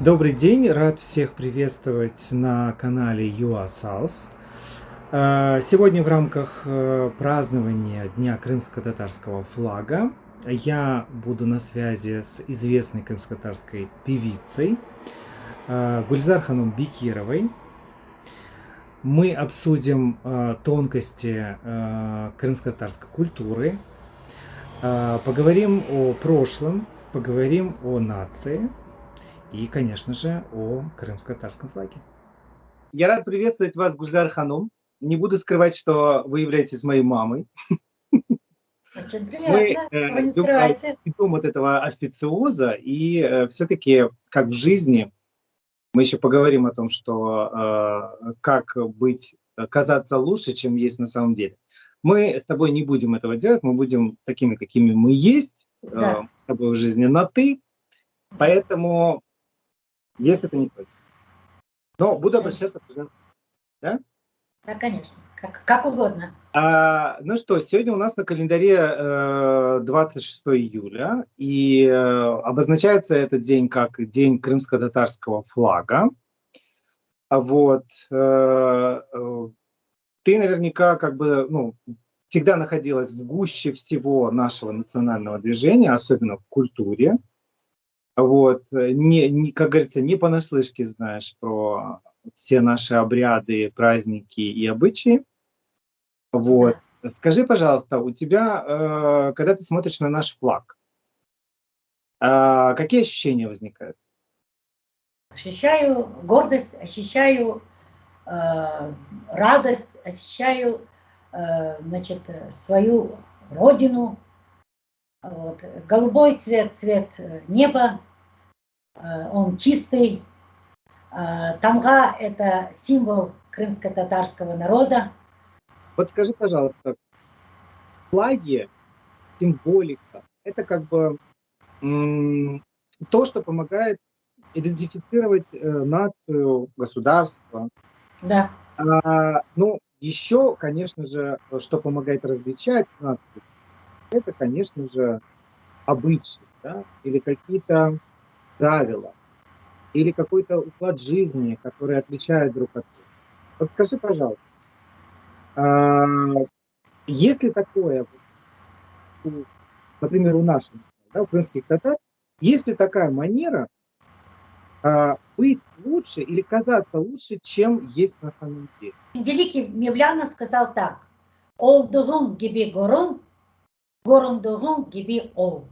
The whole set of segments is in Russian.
Добрый день, рад всех приветствовать на канале UA South. Сегодня в рамках празднования Дня крымско-татарского флага я буду на связи с известной крымско-татарской певицей Гульзар Ханум Бекировой. Мы обсудим тонкости крымско-татарской культуры, поговорим о прошлом, поговорим о нации и, конечно же, о крымско-татарском флаге. Я рад приветствовать вас, Гульзар Ханум. Не буду скрывать, что вы являетесь моей мамой. Очень Мы приятно, что вы не скрываете. идем вот этого официоза, и все-таки, как в жизни, мы еще поговорим о том, что как быть, казаться лучше, чем есть на самом деле. Мы с тобой не будем этого делать, мы будем такими, какими мы есть, Да. с тобой в жизни на «ты», поэтому, если это не точно. Но буду обращаться к да? Да, конечно, как угодно. Ну что, сегодня у нас на календаре 26 июля, и обозначается этот день как День крымско-татарского флага. Вот. Ты наверняка всегда находилась в гуще всего нашего национального движения, особенно в культуре. Вот. Как говорится, не понаслышке знаешь про все наши обряды, праздники и обычаи. Вот. Да. Скажи, пожалуйста, у тебя, когда ты смотришь на наш флаг, какие ощущения возникают? Ощущаю гордость, ощущаю радость, ощущаю свою родину. Вот. Голубой цвет, цвет неба, он чистый. Тамга – это символ крымско-татарского народа. Вот скажи, пожалуйста, флаги, символика, это как бы то, что помогает идентифицировать нацию, государство. Да. Ну, еще, конечно же, что помогает различать нацию, это, конечно же, обычаи, да, или какие-то правила, или какой-то уклад жизни, который отличает друг от друга. Вот скажи, пожалуйста, есть ли такое, например, у наших, да, украинских татар, есть ли такая манера быть лучше или казаться лучше, чем есть на самом деле? Великий Мевляна сказал так: «Олдугун гиби горун, горундугун гиби ол».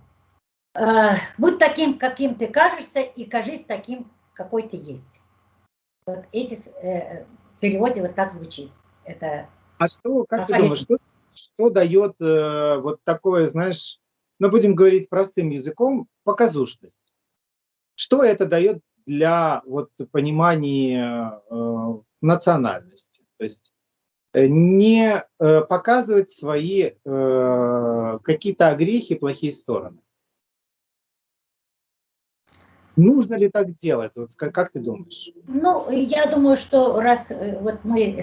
Будь таким, каким ты кажешься, и кажись таким, какой ты есть. Вот эти в переводе вот так звучит. Это Как ты думаешь, что дает вот такое, знаешь, ну, будем говорить простым языком, показушность? Что это дает для вот понимания национальности? То есть не показывать свои какие-то огрехи, плохие стороны. Нужно ли так делать? Вот как ты думаешь? Ну, я думаю, что раз вот мы,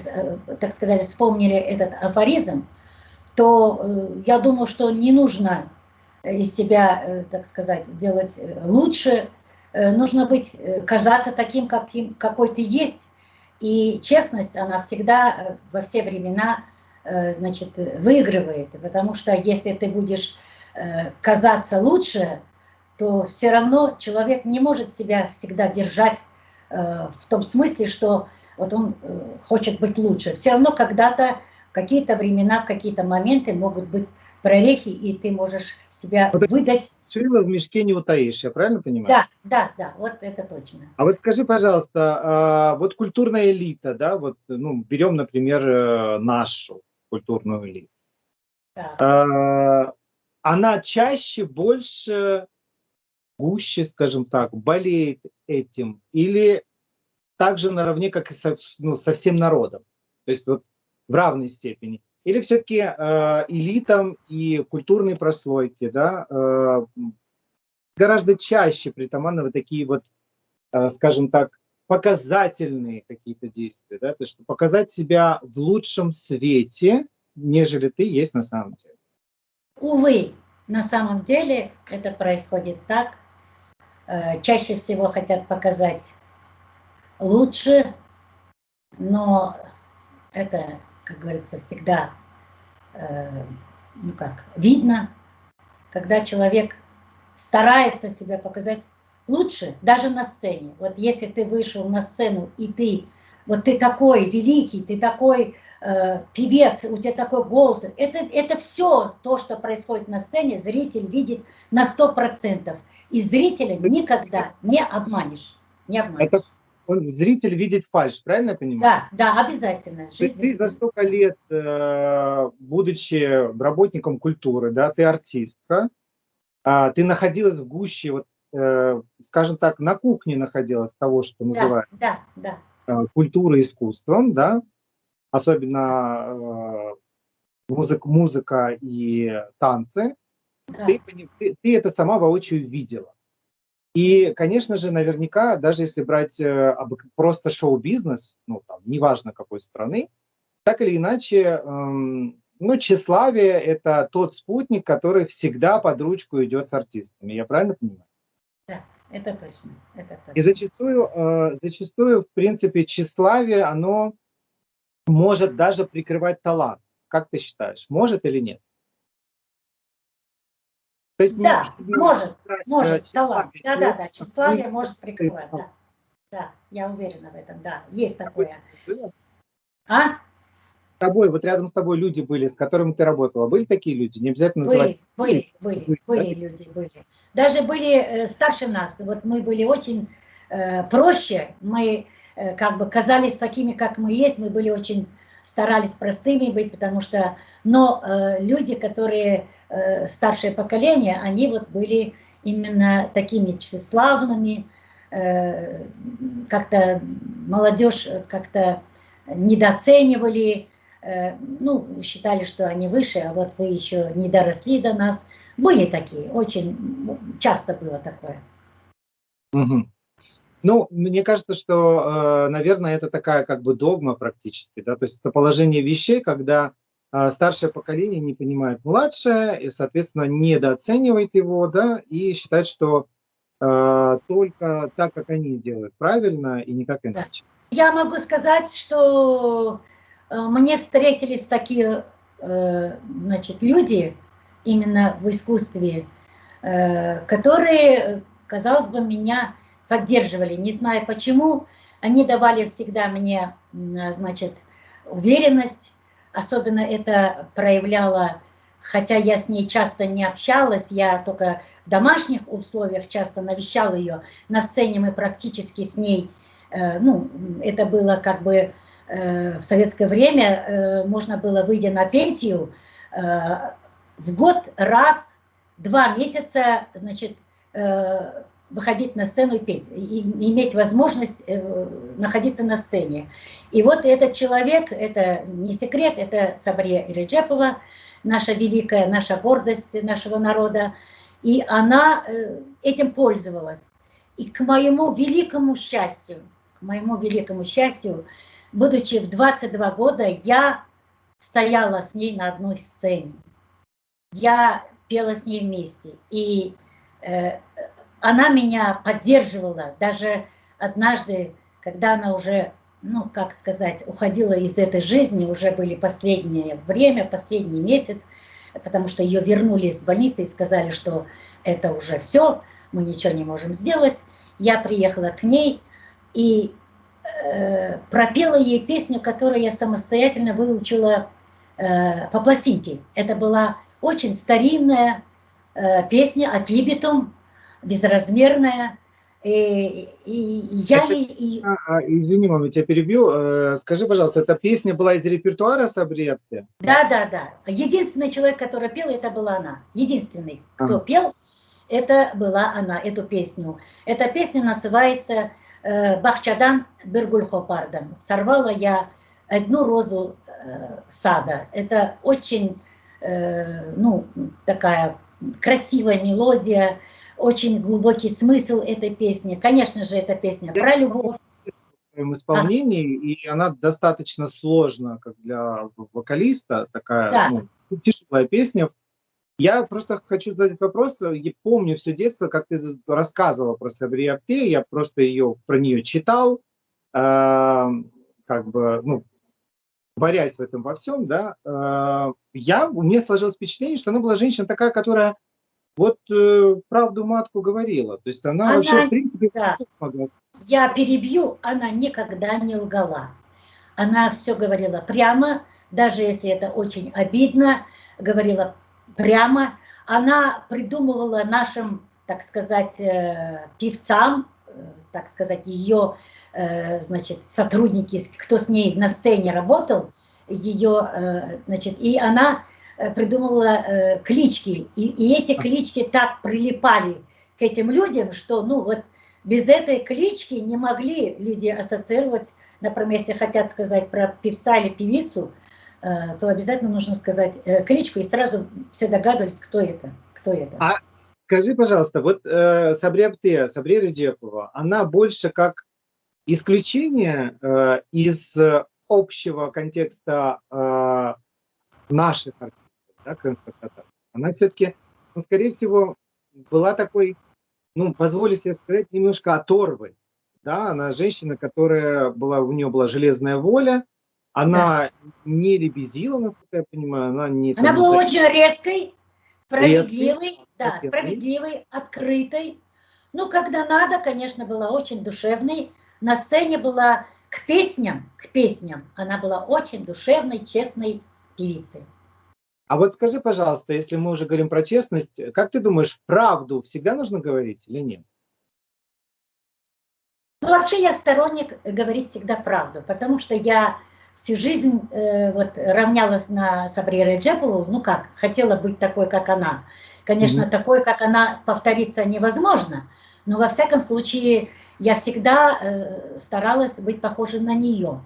так сказать, вспомнили этот афоризм, то я думаю, что не нужно из себя, так сказать, делать лучше. Нужно быть, казаться таким, какой ты есть. И честность, она всегда, во все времена, значит, выигрывает. Потому что если ты будешь казаться лучше, то все равно человек не может себя всегда держать в том смысле, что вот он хочет быть лучше. Все равно когда-то, в какие-то времена, в какие-то моменты могут быть прорехи, и ты можешь себя выдать. Шило в мешке не утаишь, я правильно понимаю? Да, вот это точно. А вот скажи, пожалуйста, вот культурная элита, да, вот, ну, берем, например, нашу культурную элиту. Да. Она чаще, больше, гуще, скажем так, болеет этим или также наравне, как и со всем народом? То есть вот в равной степени? Или все-таки элитам и культурной прослойке, да, гораздо чаще притаманны вот такие вот, скажем так, показательные какие-то действия, да, то есть показать себя в лучшем свете, нежели ты есть на самом деле? Увы, на самом деле это происходит так. чаще всего хотят показать лучше, но это, как говорится, всегда ну как, видно, когда человек старается себя показать лучше, даже на сцене. Вот если ты вышел на сцену, и ты такой великий, ты такой певец, у тебя такой голос, это все то, что происходит на сцене, зритель видит на 100%. И зрителя никогда не обманешь. Не обманешь. Это зритель видит фальшь, правильно я понимаю? Да, да, обязательно. То есть ты за столько лет, будучи работником культуры, да, ты артистка, ты находилась в гуще, вот, скажем так, на кухне находилась того, что называют культурой и искусством, да, особенно музыка и танцы. Да. Ты это сама воочию видела. И, конечно же, наверняка, даже если брать просто шоу-бизнес, ну, там, неважно какой страны, так или иначе, ну, тщеславие – это тот спутник, который всегда под ручку идет с артистами. Я правильно понимаю? Да, это точно. Это точно. И зачастую, в принципе, тщеславие, оно может даже прикрывать талант. Как ты считаешь, может или нет? То есть, да, может, талант. Да, тщеславие может прикрывать, да. Да, я уверена в этом, да, есть такое. А? С тобой, вот рядом с тобой люди были, с которыми ты работала. Были такие люди? Не обязательно называть. Были люди, были. Даже были старше нас. Вот мы были очень проще. Мы как бы казались такими, как мы есть. Мы были очень, старались простыми быть, потому что... Но люди, которые старшее поколение, они вот были именно такими тщеславными. Как-то молодежь как-то недооценивали. Ну, считали, что они выше, а вот вы еще не доросли до нас. Были такие, очень часто было такое. Угу. Ну, мне кажется, что, наверное, это такая как бы догма практически, да, то есть это положение вещей, когда старшее поколение не понимает младшее и, соответственно, недооценивает его, да, и считает, что только так, как они делают правильно и никак иначе. Да. Я могу сказать, что мне встретились такие, значит, люди именно в искусстве, которые, казалось бы, меня поддерживали, не знаю почему. Они давали всегда мне, значит, уверенность. Особенно это проявляло, хотя я с ней часто не общалась, я только в домашних условиях часто навещала ее. На сцене мы практически с ней, ну, это было как бы в советское время, можно было, выйдя на пенсию, в год раз, 2 месяца, значит, выходить на сцену и петь, и иметь возможность находиться на сцене. И вот этот человек, это не секрет, это Сабрия Реджепова, наша великая, наша гордость нашего народа, и она этим пользовалась. И к моему великому счастью, будучи в 22 года, я стояла с ней на одной сцене. Я пела с ней вместе. И она меня поддерживала. Даже однажды, когда она уже, ну, как сказать, уходила из этой жизни, уже были последнее время, последний месяц, потому что ее вернули из больницы и сказали, что это уже все, мы ничего не можем сделать. Я приехала к ней и пропела ей песню, которую я самостоятельно выучила по пластинке. Это была очень старинная песня от Либитум, безразмерная. Извини, мама, я тебя перебью. Скажи, пожалуйста, эта песня была из репертуара Сабриятты? Да. Единственный человек, который пел, это была она. Единственный, кто пел, это была она, эту песню. Эта песня называется «Бахчадан биргуль хопардам». Сорвала я одну розу сада. Это очень, ну, такая красивая мелодия, очень глубокий смысл этой песни. Конечно же, эта песня про любовь. В своем исполнении, и она достаточно сложна, как для вокалиста, такая, да, ну, тяжелая песня. Я просто хочу задать вопрос. Я помню все детство, как ты рассказывала про Сабри Апте, я просто про нее читал, как бы, ну, варясь в этом во всем, да. У меня сложилось впечатление, что она была женщина такая, которая вот правду матку говорила. То есть она вообще, в Она, принципе, да, могла. я перебью, она никогда не лгала. Она все говорила прямо, даже если это очень обидно, говорила прямо. Она придумывала нашим, так сказать, певцам, так сказать, ее, значит, сотрудники, кто с ней на сцене работал, ее, значит, и она придумывала клички. И эти клички так прилипали к этим людям, что, ну, вот без этой клички не могли люди ассоциировать. Например, если хотят сказать про певца или певицу, то обязательно нужно сказать кличку, и сразу все догадывались, кто это. Кто это. А скажи, пожалуйста, вот Сабри Апте, Сабри Реджепова, она больше как исключение из общего контекста наших артистов, да, крымских татар. Она все-таки, ну, скорее всего, была такой, ну, позволю себе сказать, немножко оторвой. Да? Она женщина, которая была, у нее была железная воля, она не лебезила, насколько я понимаю, она не Она там была очень резкой, справедливой, да, резкой. справедливой, открытой. Ну, когда надо, конечно, была очень душевной. На сцене была к песням, она была очень душевной, честной певицей. А вот скажи, пожалуйста, если мы уже говорим про честность, как ты думаешь, правду всегда нужно говорить или нет? Ну, вообще я сторонник говорить всегда правду, потому что я всю жизнь вот, равнялась на Сабри Реджепову, ну как, хотела быть такой, как она. Конечно, такой, как она, повториться невозможно, но во всяком случае я всегда старалась быть похожей на нее.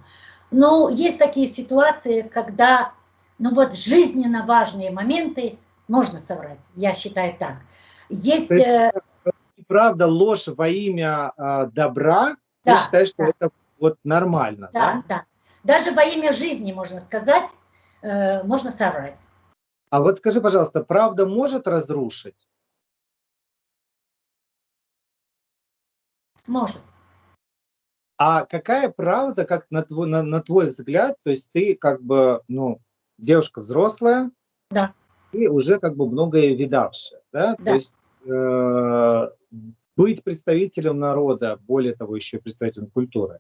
Но есть такие ситуации, когда, ну вот, жизненно важные моменты можно соврать, я считаю так. Есть... Правда, ложь во имя добра, да, ты считаешь, что это вот нормально, да? Да, да. Даже во имя жизни, можно сказать, можно соврать. А вот скажи, пожалуйста, правда может разрушить? Может. А какая правда, как на твой взгляд, то есть ты как бы, ну, девушка взрослая, Да. и уже как бы многое видавшая, да? Да. То есть быть представителем народа, более того, еще и представителем культуры.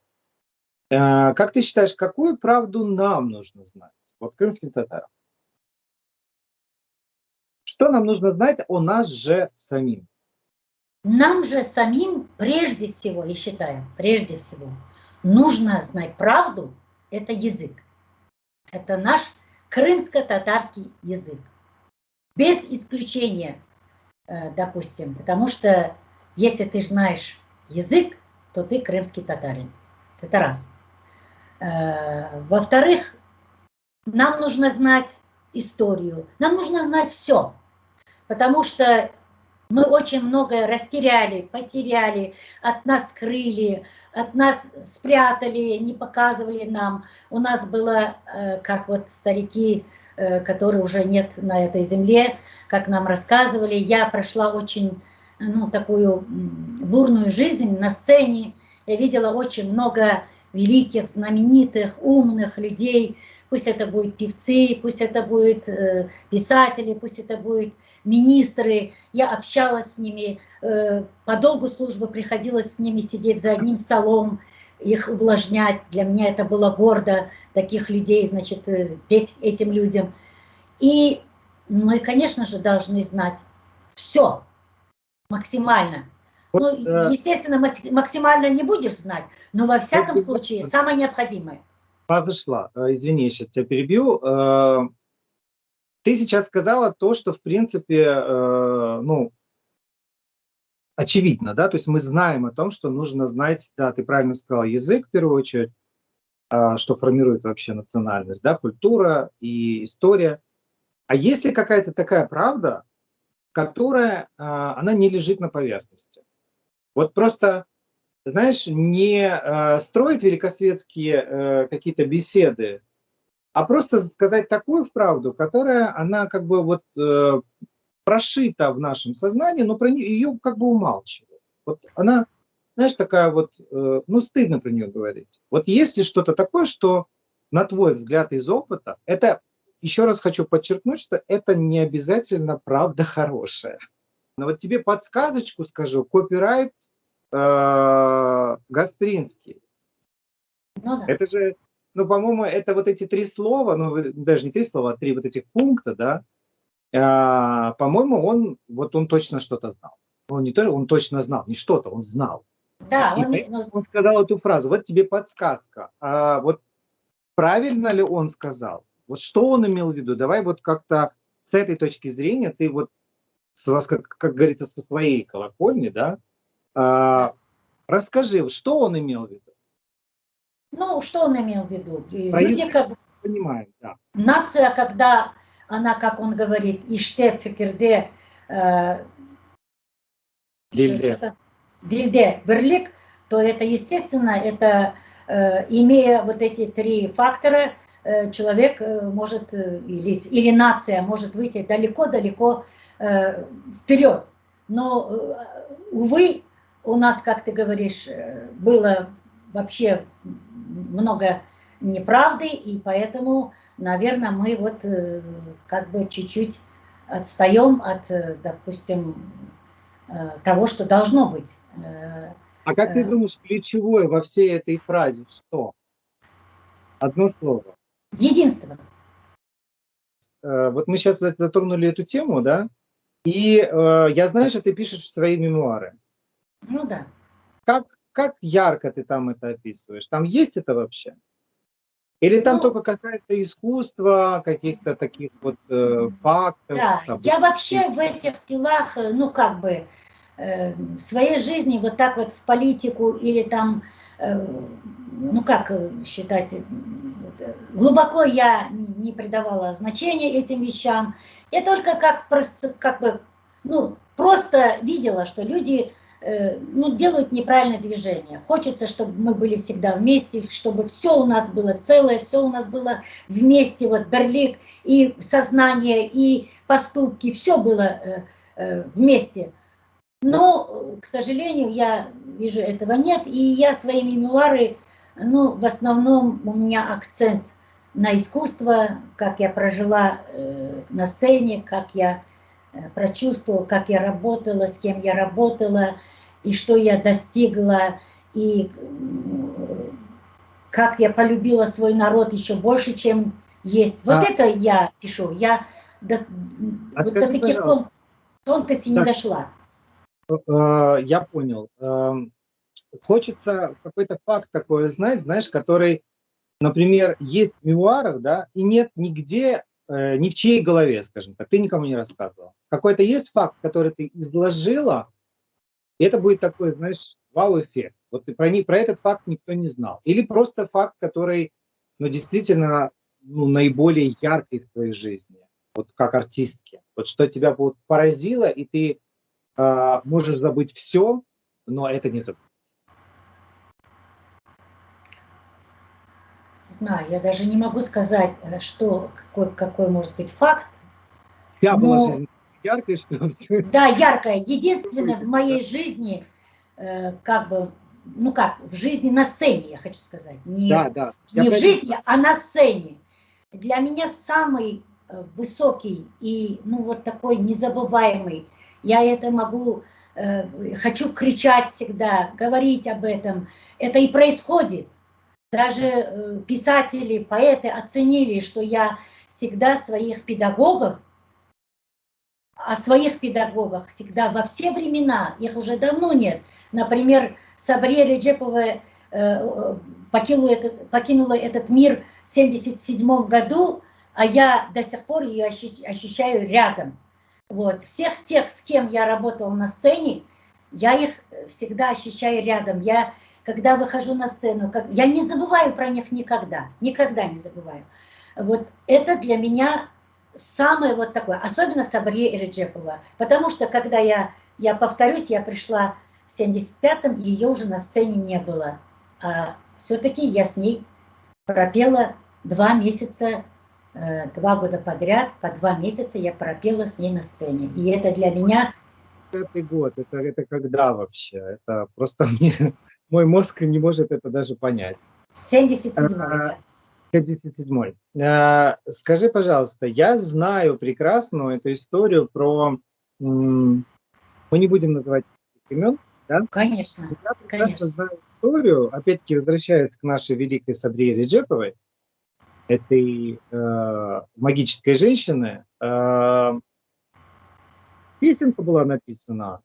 Как ты считаешь, какую правду нам нужно знать, вот крымским татарам? Что нам нужно знать о нас же самим? Нам же самим прежде всего, я считаю, прежде всего, нужно знать правду, это язык. Это наш крымско-татарский язык. Без исключения, допустим, потому что если ты знаешь язык, то ты крымский татарин. Это раз. Во-вторых, нам нужно знать историю, нам нужно знать все, потому что мы очень многое растеряли, потеряли, от нас скрыли, от нас спрятали, не показывали нам. У нас было, как вот старики, которые уже нет на этой земле, как нам рассказывали, я прошла очень, ну, такую бурную жизнь на сцене, я видела очень много великих, знаменитых, умных людей, пусть это будут певцы, пусть это будут писатели, пусть это будут министры. Я общалась с ними, по долгу службы приходилось с ними сидеть за одним столом, их ублажнять. Для меня это было гордо, таких людей, значит, петь этим людям. И мы, конечно же, должны знать все максимально. Ну, естественно, максимально не будешь знать, но во всяком случае самое необходимое. Подошла. Извини, я сейчас тебя перебью. Ты сейчас сказала то, что, в принципе, ну, очевидно, да, то есть мы знаем о том, что нужно знать, да, ты правильно сказала, язык в первую очередь, что формирует вообще национальность, да, культура и история. А есть ли какая-то такая правда, которая, она не лежит на поверхности? Вот просто, знаешь, не строить великосветские какие-то беседы, а просто сказать такую правду, которая, она как бы вот прошита в нашем сознании, но про ее как бы умалчивают. Вот она, знаешь, такая вот, ну, стыдно про нее говорить. Вот есть ли что-то такое, что, на твой взгляд, из опыта, это, еще раз хочу подчеркнуть, что это не обязательно правда хорошая. Но вот тебе подсказочку скажу, копирайт Гаспринский. Ну да. Это же, ну, по-моему, это вот эти 3 слова, ну, даже не 3 слова, а 3 вот этих пункта, да, по-моему, он точно что-то знал. Он не то, он точно знал, не что-то, он знал. Да, И поэтому он сказал эту фразу. Вот тебе подсказка. А вот правильно ли он сказал? Вот что он имел в виду? Давай вот как-то с этой точки зрения ты вот, как говорится, со своей колокольни, да, расскажи, что он имел в виду? ну, что он имел в виду? И Про люди язык как понимаем, да. нация, когда она, как он говорит, иштеп фикирде, Дильде. что-то, дильде, верлик, то это, естественно, это, имея вот эти 3 фактора, человек может, или нация может выйти далеко-далеко вперед. Но, увы, у нас, как ты говоришь, было вообще много неправды, и поэтому, наверное, мы вот как бы чуть-чуть отстаем от, допустим, того, что должно быть. А как ты думаешь, ключевое во всей этой фразе что? Одно слово. Единство. Вот мы сейчас затронули эту тему, да? И я знаю, что ты пишешь свои мемуары. Ну да. Как ярко ты там это описываешь? Там есть это вообще? Или там Ну, только касается искусства, каких-то таких вот фактов, да, событий? я вообще в этих делах, ну как бы, в своей жизни вот так вот в политику или там, ну как считать, глубоко я не придавала значения этим вещам. Я только как, просто, как бы, ну, просто видела, что люди ну, делают неправильное движение. Хочется, чтобы мы были всегда вместе, чтобы все у нас было целое, все у нас было вместе, вот Берлик, и сознание, и поступки, все было вместе. Но, к сожалению, я вижу, этого нет, и я свои мемуары, ну, в основном у меня акцент на искусство, как я прожила на сцене, как я прочувствовала, как я работала, с кем я работала, и что я достигла, и как я полюбила свой народ еще больше, чем есть. Вот это я пишу. Я вот до таких тонкостей не дошла. Я понял. Хочется какой-то факт такой знать, знаешь, который, например, есть в мемуарах, да, и нет нигде, ни в чьей голове, скажем так, ты никому не рассказывал. Какой-то есть факт, который ты изложила, и это будет такой, знаешь, вау-эффект. Вот про этот факт никто не знал. Или просто факт, который, ну, действительно, ну, наиболее яркий в твоей жизни, вот как артистки. Вот что тебя вот поразило, и ты можешь забыть все, но это не забыть. Знаю, я даже не могу сказать, что, какой может быть факт. Вся была жизнь яркой, что да, яркая. Единственное в моей жизни, как бы, ну как, в жизни на сцене, я хочу сказать. Не в жизни, а на сцене. Для меня самый высокий и, ну, вот такой незабываемый. Я это могу, хочу кричать всегда, говорить об этом. Это и происходит. Даже писатели, поэты оценили, что я всегда своих педагогов, о своих педагогах всегда, во все времена, их уже давно нет. Например, Сабрия Реджепова покинула этот мир в 1977 году, а я до сих пор ее ощущаю рядом. Вот. Всех тех, с кем я работала на сцене, я их всегда ощущаю рядом. Я, когда выхожу на сцену, я не забываю про них никогда, никогда не забываю. Вот это для меня самое вот такое, особенно Сабрия Реджепова, потому что когда я повторюсь, я пришла в 75-м, ее уже на сцене не было, а все-таки я с ней пропела 2 месяца 2 года подряд, по 2 месяца я пропела с ней на сцене. И это для меня... 5-й год, это когда вообще? Это просто мой мозг не может это даже понять. 77-й, да. 57-й. Скажи, пожалуйста, я знаю прекрасно эту историю про... Мы не будем называть имен, да? Конечно, Я прекрасно конечно. знаю историю, опять-таки возвращаясь к нашей великой Сабрие Реджеповой, этой магической женщины. Песенка была написана.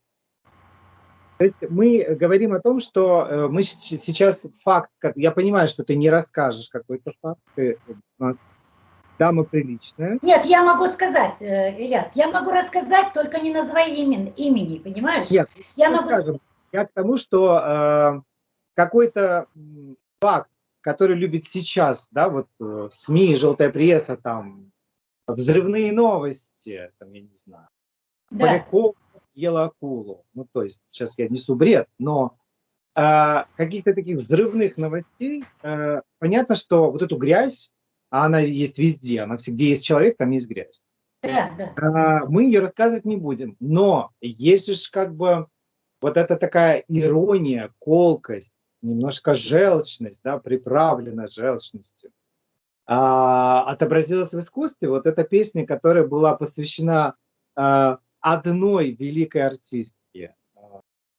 То есть мы говорим о том, что мы сейчас факт, я понимаю, что ты не расскажешь какой-то факт, ты у нас дама приличная. Нет, я могу сказать, Ильяс, я могу рассказать, только не называй имени, понимаешь? Нет, я могу... Я к тому, что какой-то факт, который любит сейчас, да, вот СМИ, желтая пресса, там, взрывные новости, там, я не знаю, Поляков съела акулу. Ну, то есть, сейчас я несу бред, но каких-то таких взрывных новостей, понятно, что вот эту грязь, она есть везде, она где есть человек, там есть грязь. Да. Мы ее рассказывать не будем, но есть же как бы вот это такая ирония, колкость, немножко желчность, да, приправлена желчностью. Отобразилась в искусстве вот эта песня, которая была посвящена одной великой артистке,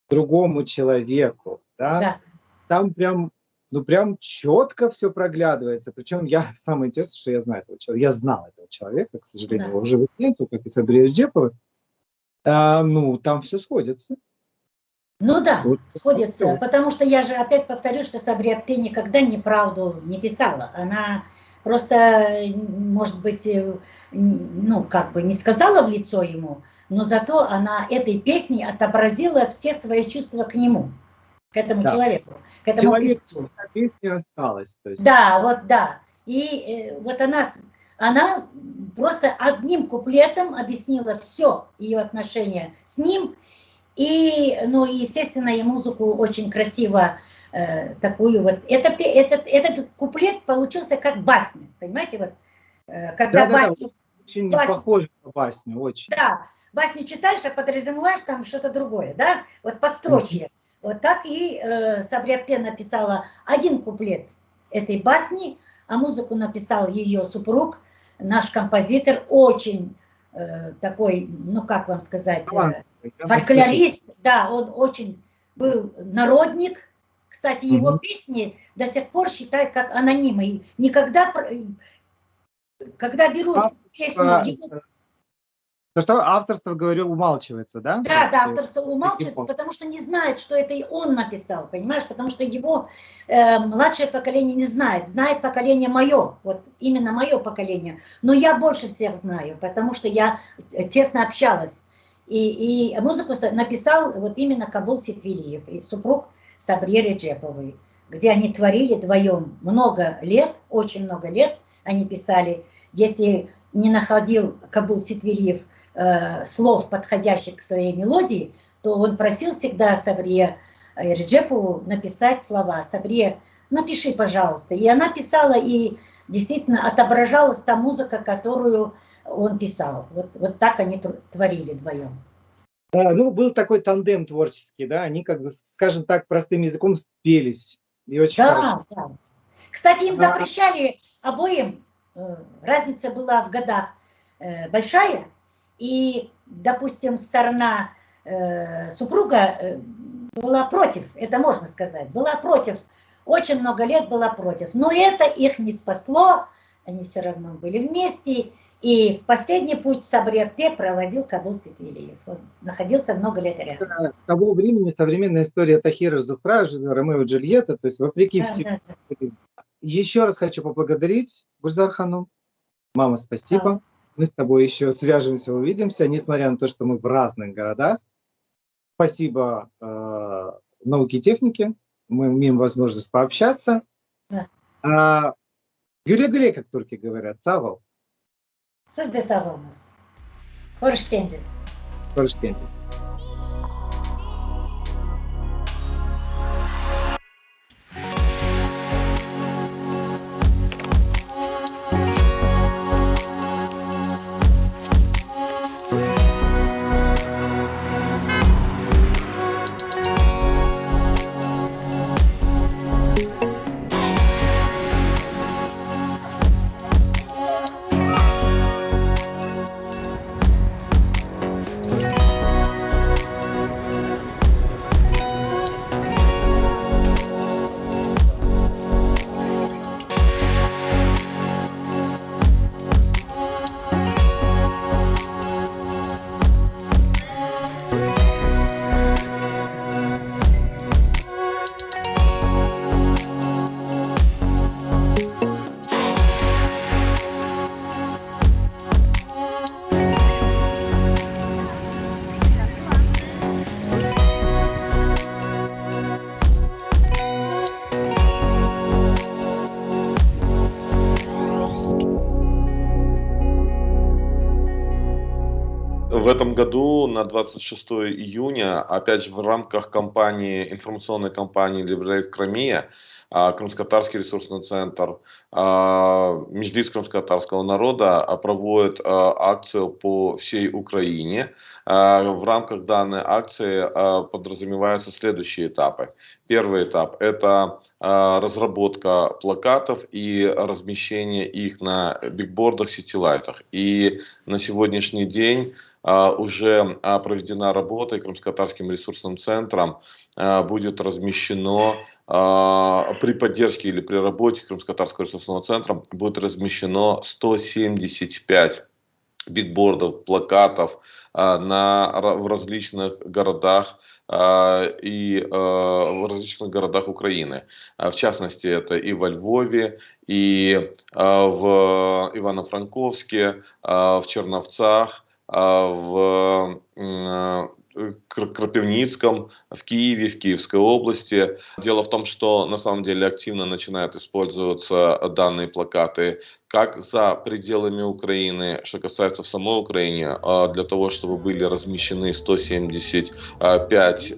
другому человеку, да? Там прям, ну прям четко все проглядывается. Причем самое интересное, что я знаю этого человека. Я знал этого человека, к сожалению, его в живых нету, как и Сабрия Реджепова. Ну, там все сходится. Ну да, вот сходится, потому что я же опять повторю, что Сабрия никогда неправду не писала. Она просто, может быть, ну, как бы не сказала в лицо ему, но зато она этой песней отобразила все свои чувства к нему, к этому человеку, к этому певцу. Песня осталась. То есть. Да, вот да. И вот она просто одним куплетом объяснила все ее отношения с ним. И, ну, естественно, и музыку очень красиво такую вот. Этот куплет получился как басня, понимаете, вот. Когда басню... Очень похоже на басню, очень. Да, басню читаешь, а подразумеваешь там что-то другое, да, вот подстрочье. Вот так и Сабрия написала один куплет этой басни, а музыку написал ее супруг, наш композитор, очень такой, ну как вам сказать, фольклорист, да, он очень был народник. Кстати, его песни до сих пор считают как анонимы. Никогда, когда берут песню... Что авторство, говорю, умалчивается, да? Да, авторство умалчивается, потому что не знает, что это и он написал, понимаешь? Потому что его младшее поколение не знает. Знает поколение мое, вот именно мое поколение. Но я больше всех знаю, потому что я тесно общалась. И музыку написал вот именно Кабул Ситвилиев, и супруг Сабрии Реджеповой, где они творили вдвоем много лет, очень много лет они писали. Если не находил Кабул Ситвилиев слов, подходящих к своей мелодии, то он просил всегда Сабрию Реджепову написать слова. Сабрия, напиши, пожалуйста. И она писала, и действительно отображалась та музыка, которую он писал. Вот так они творили вдвоем. Да, ну, был такой тандем творческий, да, они, как бы, скажем так, простым языком спелись. И очень хорошо. Да. Кстати, им запрещали обоим, разница была в годах большая, и, допустим, сторона супруга была против, это можно сказать, была против, очень много лет была против, но это их не спасло, они все равно были вместе, и в последний путь Сабрия проводил Кабул Ситвилиев, он находился много лет рядом. С того времени современная история Тахира Зуфра, Ромео и Джульетта, то есть вопреки всему. Еще раз хочу поблагодарить Гульзар Ханум. Мама, спасибо. Мы с тобой еще свяжемся, увидимся, несмотря на то, что мы в разных городах. Спасибо науке и технике. Мы имеем возможность пообщаться. Güle-güle, как турки говорят. Савол. Siz de sağ olunuz. Hoş geldin. Hoş geldin. В этом году на 26 июня, опять же в рамках информационной кампании Liberate Crimea, Крымско-Татарский ресурсный центр, Меджлис крымско-татарского народа проводит акцию по всей Украине. В рамках данной акции подразумеваются следующие этапы. Первый этап – это разработка плакатов и размещение их на бигбордах, ситилайтах. И на сегодняшний день уже проведена работа, и Крымско-Татарским ресурсным центром будет размещено при поддержке или при работе Крымско-Татарского ресурсного центра будет размещено 175 бигбордов, плакатов в различных городах и в различных городах Украины. В частности, это и во Львове, и в Ивано-Франковске, в Черновцах, в Кропивницком, в Киеве, в Киевской области. Дело в том, что на самом деле активно начинают использоваться данные плакаты как за пределами Украины, что касается в самой Украине, для того, чтобы были размещены 175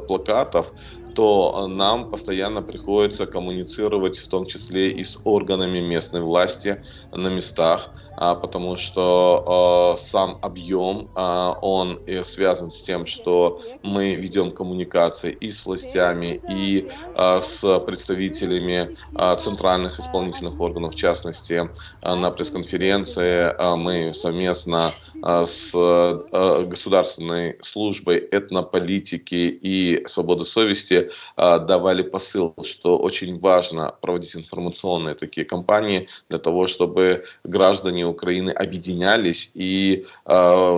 плакатов, то нам постоянно приходится коммуницировать, в том числе и с органами местной власти на местах, потому что сам объем, он связан с тем, что мы ведем коммуникации и с властями, и с представителями центральных исполнительных органов, в частности, на пресс-конференции мы совместно с Государственной службой этнополитики и свободы совести давали посыл, что очень важно проводить информационные такие кампании для того, чтобы граждане Украины объединялись и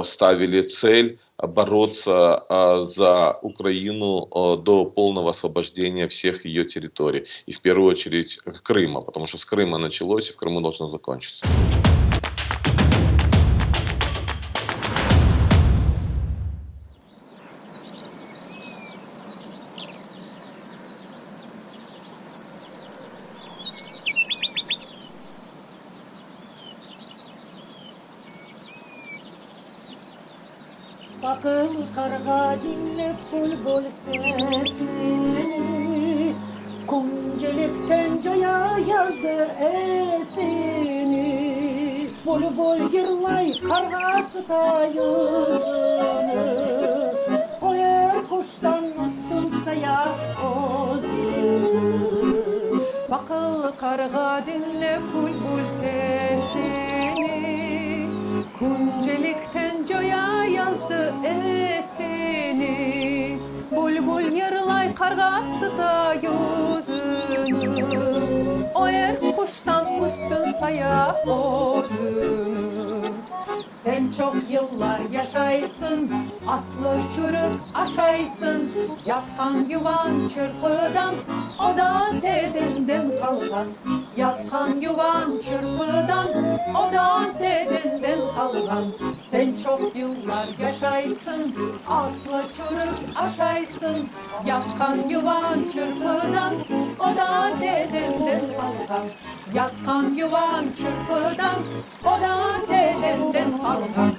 ставили цель бороться за Украину до полного освобождения всех ее территорий. И в первую очередь Крыма, потому что с Крыма началось и в Крыму должно закончиться. Bakın karga dinlep bul sesini, Kumcelikten coya yazdı esini. Bul yırlay kargası da yüzünü, Koyar kuştan üstün sayar ozunu. Bakıl karga dinlep bul sesini, Kumcelikten coya yazdı esini. Bul yarılay kargası da yüzünü, O kuştan üstün saya özünü. Sen çok yıllar yaşaysın, aslı çürük aşaysın. Yatkan yuvan çırpıdan, o da dedinden kalkan. Yatkan yuvan çırpıdan, o da dedinden kalkan. Sen çok yıllar yaşaysın, aslı çürük aşaysın. Yatkan yuvan çırpıdan, o da dedenden kalkan. Yatkan yuvan çırpıdan, o da dedenden kalkan.